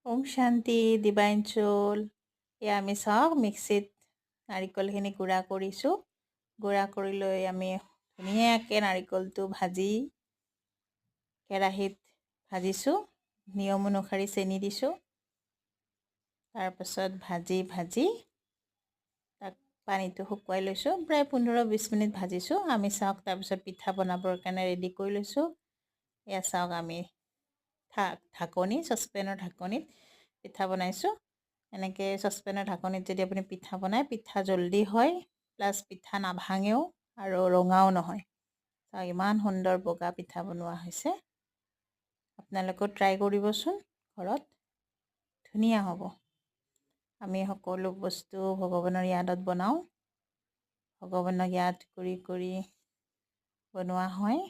ওম শান্তি divine soul. এয়া আমি চাওক মিক্সিত নাৰিকলখিনি গুড়া কৰিছোঁ। গুড়া কৰি লৈ আমি ধুনীয়াকৈ নাৰিকলটো ভাজি কেৰাহীত ভাজিছোঁ। নিয়ম অনুসৰি চেনি দিছোঁ। তাৰপাছত ভাজি তাক পানীটো শুকুৱাই লৈছোঁ। প্ৰায় 15-20 মিনিট ভাজিছোঁ। আমি চাওক তাৰপিছত পিঠা বনাবৰ কাৰণে ৰেডি কৰি লৈছোঁ। এয়া চাওক আমি ঢাকনি চচপেনৰ ঢাকনিত পিঠা বনাইছোঁ। এনেকৈ চচপেনৰ ঢাকনিত যদি আপুনি পিঠা বনায় পিঠা জল্দি হয়, প্লাছ পিঠা নাভাঙেও আৰু ৰঙাও নহয়। চাওক ইমান সুন্দৰ বগা পিঠা বনোৱা হৈছে। আপোনালোকেও ট্ৰাই কৰিবচোন ঘৰত, ধুনীয়া হ'ব। আমি সকলো বস্তু ভগৱানৰ ইয়াদত বনাওঁ। ভগৱানক ইয়াদ কৰি বনোৱা হয়।